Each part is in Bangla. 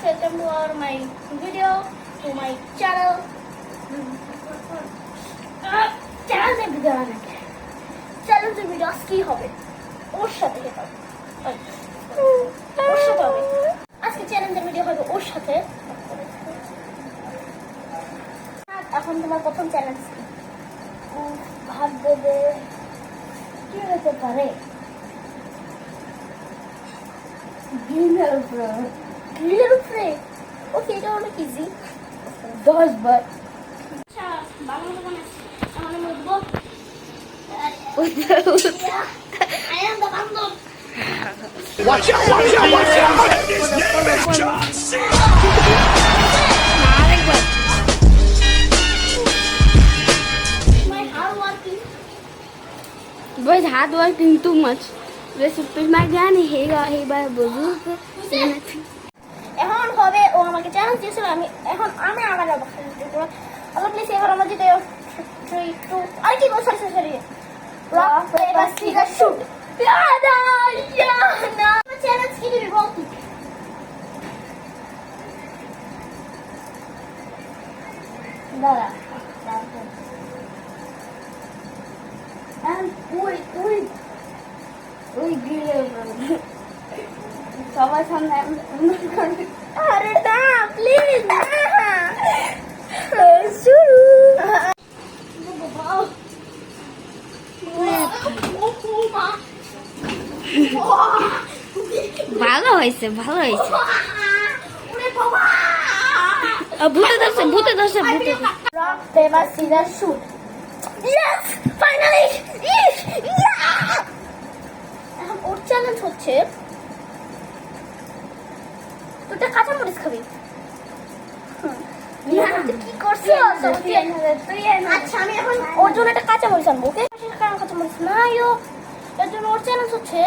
guys, welcome to my video, to my channel. চ্যালেঞ্জের ভিডিও নাকি চ্যালেঞ্জের ভিডিও কি হবে ওর সাথে হবে ওর সাথে হবে আজকে চ্যালেঞ্জের ভিডিও হবে ওর সাথে। এখন তোমার প্রথম চ্যালেঞ্জ কি? ভাত দেবে কি হতে পারে? গ্রিলের উপরে ওকে, এটা অনেক ইজি। 10 বার। আচ্ছা বাংলা দোকান আছে আমার নাম বলবো I am the bando. Watch out, watch out, watch out! His name is John C. My hard working. Was hard working too much. Recipe my granny he by buzuq. এখন হবে ও আমাকে চ্যালেঞ্জ দিয়েছিল, আমি আমার আল্লাহ প্লিজ এবার আমরা যদি 3 2 আর কি বল sorry rock paper scissor shoot না চ্যালেঞ্জ কি দিবি বল তুই? দাঁড়া ওই গিলে সবার সামনে আরে না প্লিজ না শুরু। ভালো হয়েছে ভূতে ধরছে rock paper scissor shoot. Yes finally এখন ওর চ্যালেঞ্জ হচ্ছে তুই কাঁচামরিচ খাবি। কি করছিস? আচ্ছা আমি এখন ওর জন্য একটা কাঁচামরিচ আনবো, ওকে? কাঁচামরিচ নাই ও, এর জন্য ওর চ্যালেঞ্জ হচ্ছে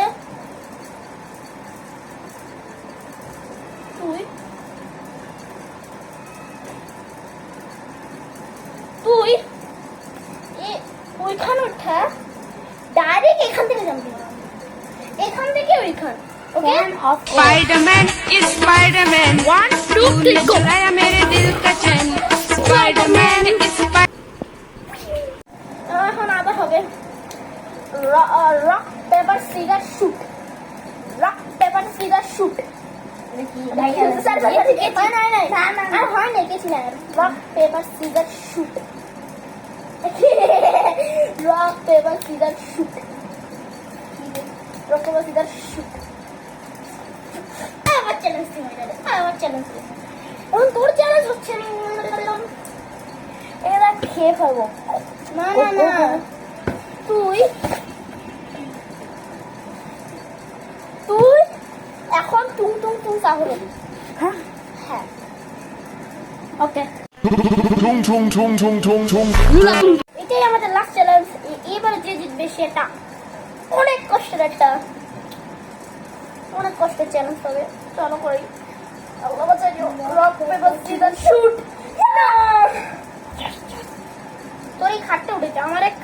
তুই ওইখান উঠা ডাইরেক্ট এখান থেকে যাবি, এখান থেকে ওইখান। ओके स्पाइडरमैन इज स्पाइडरमैन 1 2 3 गो चलाया मेरे दिल का चैन स्पाइडरमैन इज এখন আবার হবে rock paper scissor shoot. Rock paper scissor shoot হয় না গেছি না। Rock paper scissor shoot rock paper scissor shoot rock paper scissor shoot. আমার চ্যালেঞ্জ এখন তোর চ্যালেঞ্জ হচ্ছে এরা খেয়ে ফেলবো। না তুই এখন টুং তাহলে হ্যাঁ ওকে Chung chung chung chung chung chung. এটাই আমাদের লাস্ট চ্যালেঞ্জ। এবারে যে জিতবে সেটা অনেক কষ্টের চ্যালেঞ্জ হবে। চলো করি। আল্লাহ বাঁচাই। Rock paper scissor shoot. তোর এই খাটটা উঠেছে আমার এক